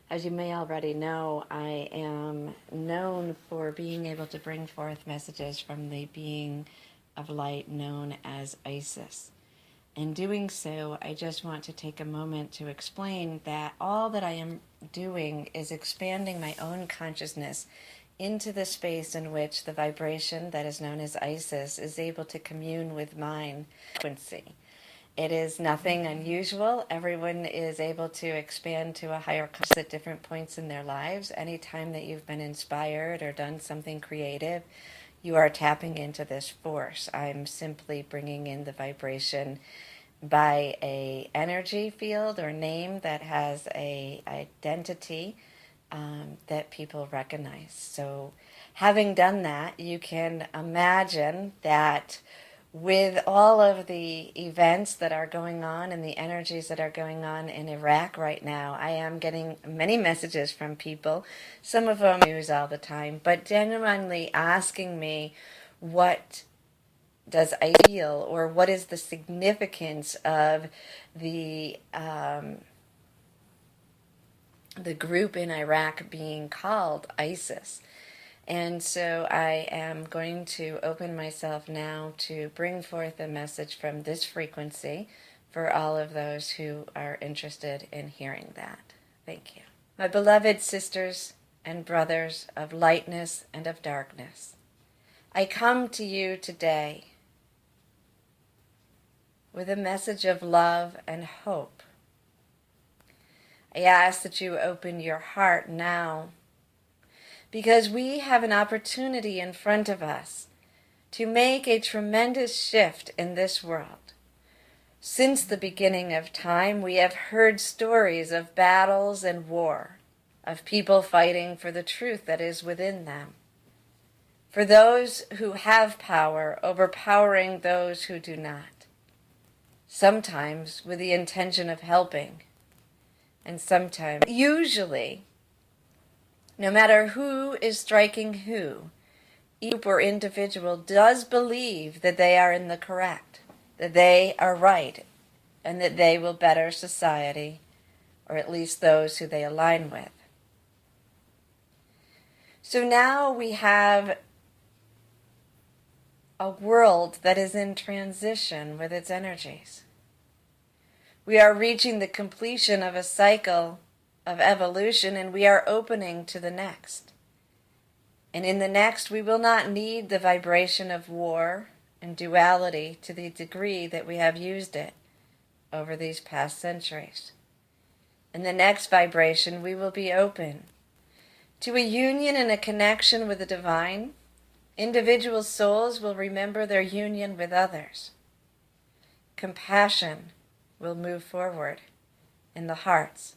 As you may already know, I am known for being able to bring forth messages from the being of light known as Isis. In doing so, I just want to take a moment to explain that all that I am doing is expanding my own consciousness into the space in which the vibration that is known as Isis is able to commune with mine frequency. It is nothing unusual. Everyone is able to expand to a higher consciousness at different points in their lives. Anytime that you've been inspired or done something creative, you are tapping into this force. I'm simply bringing in the vibration by a energy field or name that has a identity that people recognize. So having done that, you can imagine that with all of the events that are going on and the energies that are going on in Iraq right now, I am getting many messages from people, some of them news all the time, but genuinely asking me, what does I feel, or what is the significance of the group in Iraq being called ISIS? And so I am going to open myself now to bring forth a message from this frequency for all of those who are interested in hearing that. Thank you. My beloved sisters and brothers of lightness and of darkness, I come to you today with a message of love and hope. I ask that you open your heart now, because we have an opportunity in front of us to make a tremendous shift in this world. Since the beginning of time, we have heard stories of battles and war, of people fighting for the truth that is within them, for those who have power overpowering those who do not, sometimes with the intention of helping, and sometimes, usually, no matter who is striking who, each group or individual does believe that they are in the correct, that they are right, and that they will better society, or at least those who they align with. So now we have a world that is in transition with its energies. We are reaching the completion of a cycle of evolution, and we are opening to the next. And in the next, we will not need the vibration of war and duality to the degree that we have used it over these past centuries. In the next vibration, we will be open to a union and a connection with the divine. Individual souls will remember their union with others. Compassion will move forward in the hearts.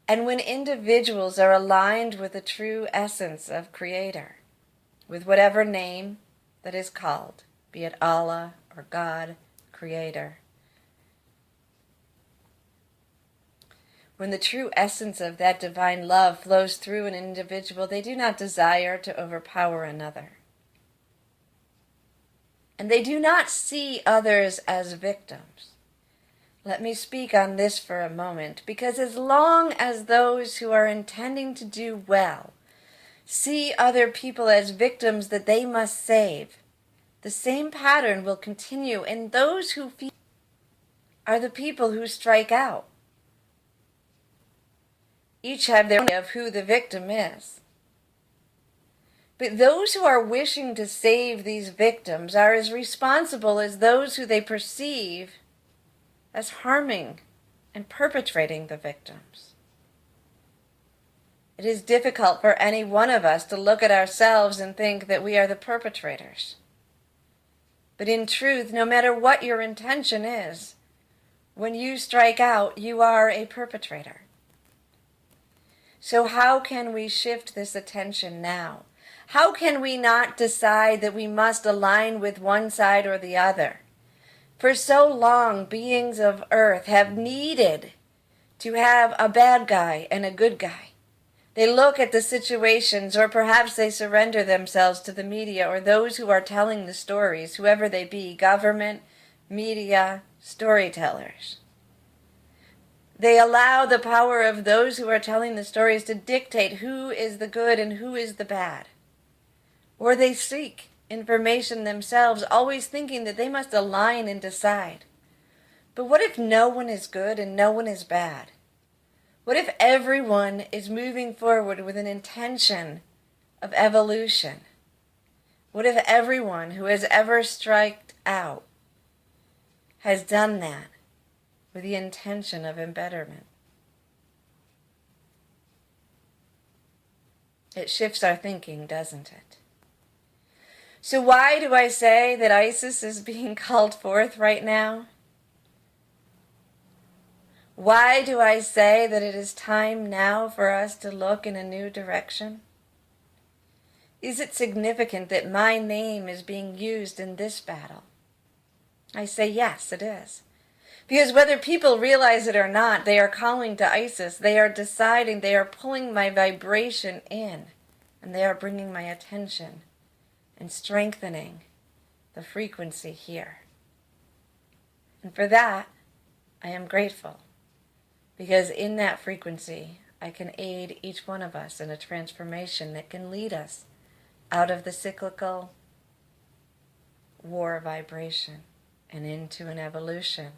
And when individuals are aligned with the true essence of Creator, with whatever name that is called, be it Allah or God, Creator, when the true essence of that divine love flows through an individual, they do not desire to overpower another. And they do not see others as victims. Let me speak on this for a moment, because as long as those who are intending to do well see other people as victims that they must save, the same pattern will continue, and those who feel are the people who strike out. Each have their idea of who the victim is. But those who are wishing to save these victims are as responsible as those who they perceive as harming and perpetrating the victims. It is difficult for any one of us to look at ourselves and think that we are the perpetrators. But in truth, no matter what your intention is, when you strike out, you are a perpetrator. So how can we shift this attention now? How can we not decide that we must align with one side or the other? For so long, beings of earth have needed to have a bad guy and a good guy. They look at the situations, or perhaps they surrender themselves to the media or those who are telling the stories, whoever they be, government, media, storytellers. They allow the power of those who are telling the stories to dictate who is the good and who is the bad. Or they seek information themselves, always thinking that they must align and decide. But what if no one is good and no one is bad? What if everyone is moving forward with an intention of evolution? What if everyone who has ever striked out has done that with the intention of embetterment? It shifts our thinking, doesn't it? So why do I say that Isis is being called forth right now? Why do I say that it is time now for us to look in a new direction? Is it significant that my name is being used in this battle? I say yes, it is. Because whether people realize it or not, they are calling to Isis. They are deciding, they are pulling my vibration in, and they are bringing my attention and strengthening the frequency here. And for that, I am grateful. Because in that frequency, I can aid each one of us in a transformation that can lead us out of the cyclical war vibration and into an evolution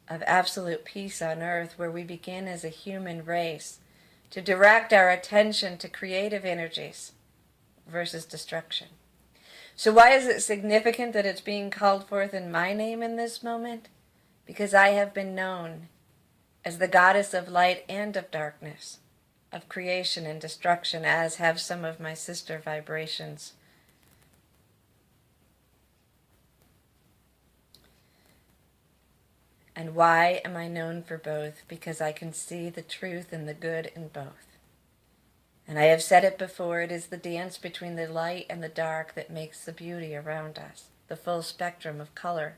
of absolute peace on earth, where we begin as a human race to direct our attention to creative energies versus destruction. So why is it significant that it's being called forth in my name in this moment? Because I have been known as the goddess of light and of darkness, of creation and destruction, as have some of my sister vibrations. And why am I known for both? Because I can see the truth and the good in both. And I have said it before, it is the dance between the light and the dark that makes the beauty around us, the full spectrum of color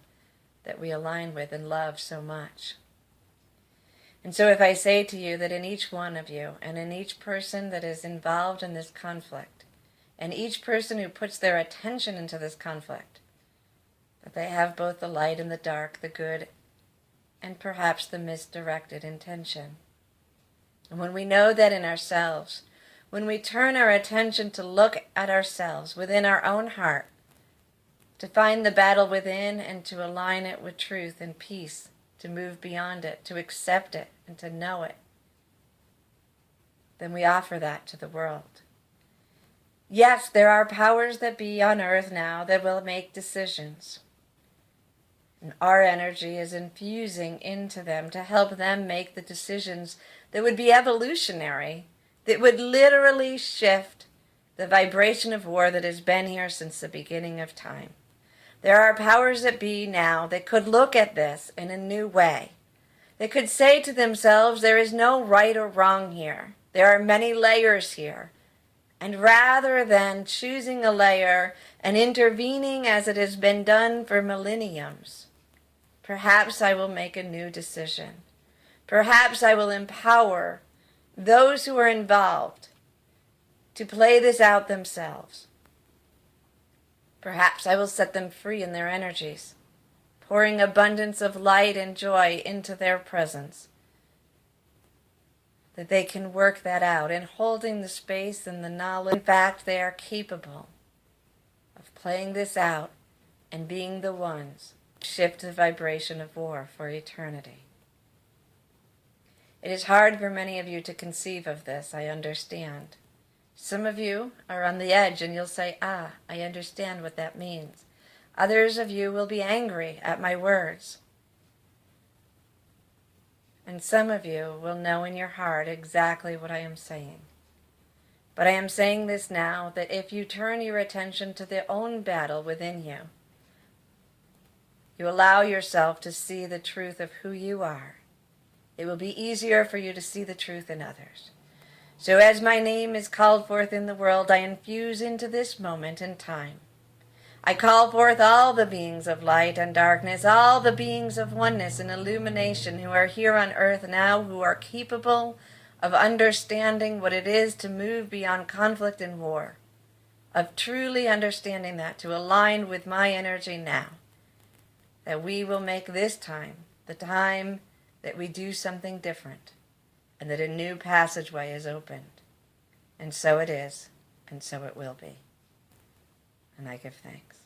that we align with and love so much. And so if I say to you that in each one of you, and in each person that is involved in this conflict, and each person who puts their attention into this conflict, that they have both the light and the dark, the good and perhaps the misdirected intention. And when we know that in ourselves, when we turn our attention to look at ourselves within our own heart, to find the battle within and to align it with truth and peace, to move beyond it, to accept it and to know it, then we offer that to the world. Yes, there are powers that be on earth now that will make decisions. And our energy is infusing into them to help them make the decisions that would be evolutionary, that would literally shift the vibration of war that has been here since the beginning of time. There are powers that be now that could look at this in a new way. They could say to themselves, there is no right or wrong here. There are many layers here. And rather than choosing a layer and intervening as it has been done for millenniums, perhaps I will make a new decision. Perhaps I will empower those who are involved to play this out themselves. Perhaps I will set them free in their energies, pouring abundance of light and joy into their presence, that they can work that out and holding the space and the knowledge. In fact, they are capable of playing this out and being the ones who shift the vibration of war for eternity. It is hard for many of you to conceive of this, I understand. Some of you are on the edge and you'll say, I understand what that means. Others of you will be angry at my words. And some of you will know in your heart exactly what I am saying. But I am saying this now, that if you turn your attention to their own battle within you, you allow yourself to see the truth of who you are, it will be easier for you to see the truth in others. So as my name is called forth in the world, I infuse into this moment in time. I call forth all the beings of light and darkness, all the beings of oneness and illumination who are here on earth now, who are capable of understanding what it is to move beyond conflict and war, of truly understanding that, to align with my energy now, that we will make this time the time that we do something different, and that a new passageway is opened. And so it is, and so it will be. And I give thanks.